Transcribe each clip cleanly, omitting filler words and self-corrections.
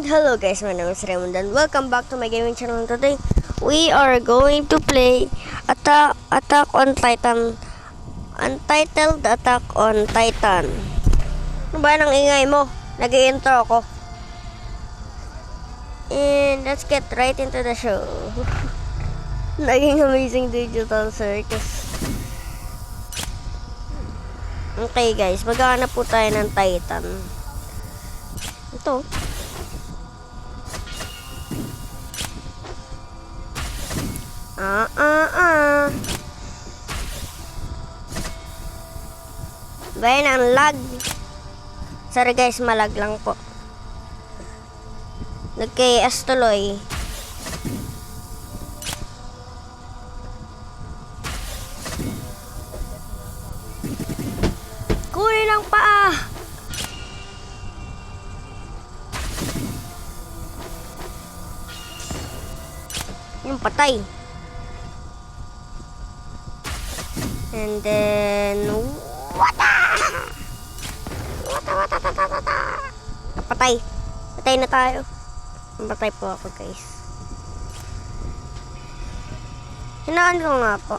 Hello guys, my name is Raymond and welcome back to my gaming channel. Today, we are going to play Attack on Titan. Untitled Attack on Titan. Ano ba nang ingay mo? Nag-i-intro ako. And let's get right into the show. Naging amazing digital circus. Okay guys, maghahanap po tayo ng Titan. Ito. Bayan ang lag. Sorry guys, malag lang po. Nagkayas tuloy. Kunin ang paa. Yung patay. And then wata. Patay. Patay na tayo. Patay po ako guys. Hinaan ko nga po.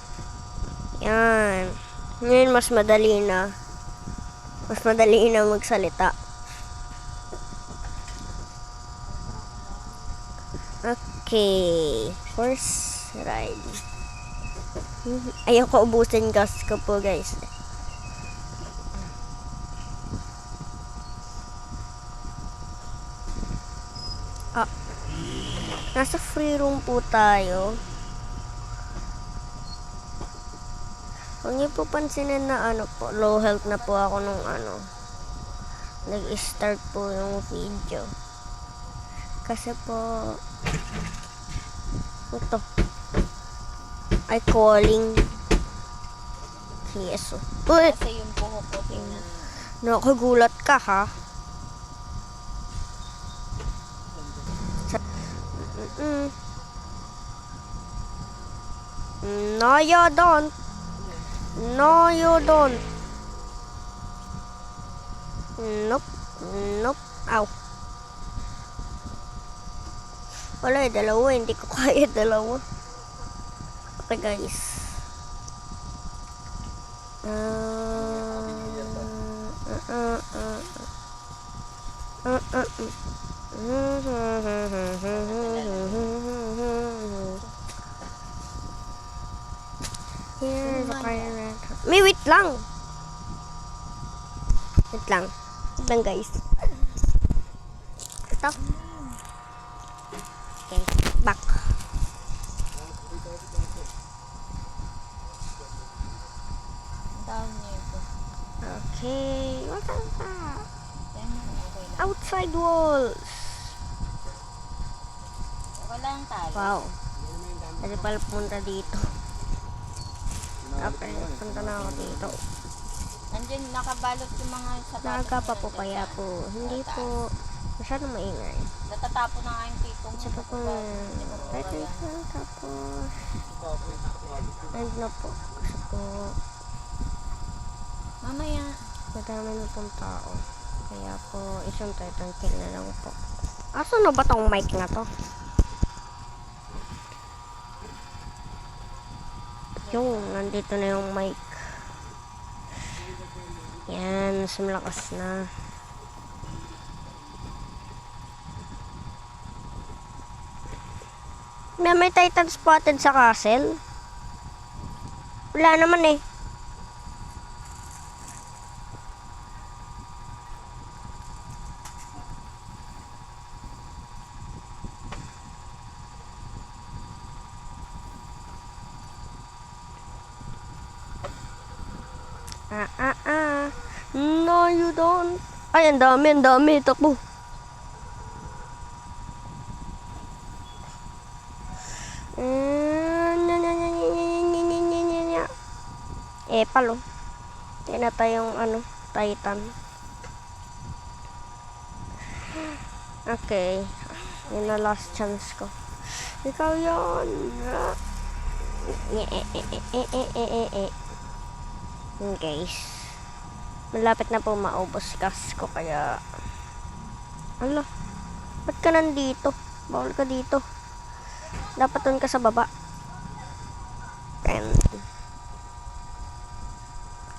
Yan. Ngayon mas madali na. Mas madali na magsalita. Okay. First ride. Ayaw ko ubusin gas ko po guys. Nasa free room po tayo. Huwag niyo po pansinin na po, low health na po ako nung nag-start po yung video. Kasi po ito ay calling. Yes. Uy! Kasi yung buhok ko tingnan. Nakagulat ka ha? No, you don't. No, you don't. Nope. Nope. Ow. Wala, dalawa. Hindi ko kaya dalawa. Okay, guys. Here's a pirate. May wait lang. Wait lang. Wait lang guys. Ito. Okay. Back. Down niya ito. Okay. What's that? Okay lang. Outside walls. Wala ang tali. Wow. Pwede pala pumunta dito. Okay, punta na ako dito. Nandiyan nakabalot yung mga sapatos. Naga pa po kaya po. Hindi po. Masyadong maingay. Natatapo na nga yung titong. Tsaka po pwede na tapos. And na po. Kasi po Mamaya. madami na pong tao. Kaya po isang Titan kill na lang po. Asan na ba tong mic na to? Yung, nandito na yung mic. Yan, mas malakas na. May Titan spotted sa castle? Wala naman eh. No, you don't. Ay, ang dami. Takbo. Palo. Tinatay yung Titan. Okay. Yun na last chance ko. Ikaw yun. Guys. Malapit na po maubos gas ko kaya ala Ba't ka nandito? Bawal ka dito. Dapat dun ka sa baba. And,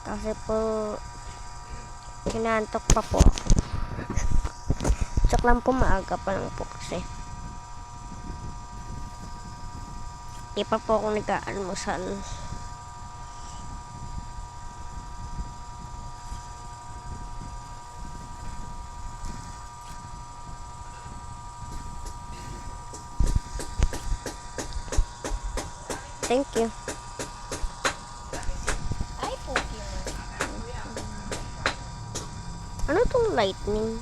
kasi po, kinaantok pa po ako. Tsak lang po, maaga pa lang po kasi. Di pa po ako nag-aalmusal. Thank you. Ay, puki mo. Ano tong lightning?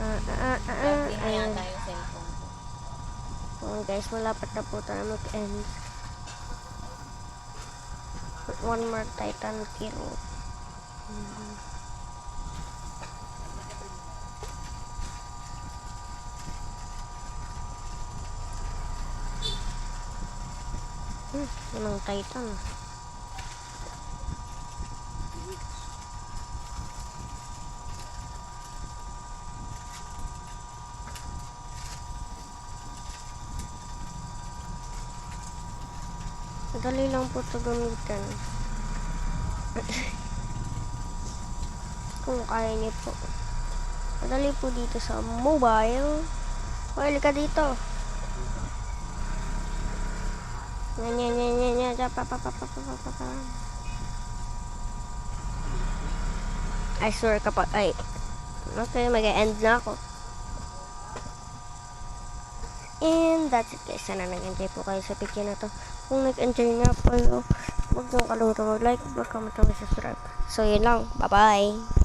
Lagi na yata yung cellphone ko. Oh, guys, malapit na po tayo mag-end. One more Titan kill. Unang Titan. Madali lang po ito gamitin. Kung kaya niyo po. Madali po dito sa mobile. Huwag ka dito. I swear kapag ay okay, mag-end na ako. And that's it guys. Sana nag-enjoy po kayo sa video na to. Kung nag-enjoy nga po, huwag niyong kalimutan mag-like, mag-comment, mag-subscribe. So yun lang. Bye-bye!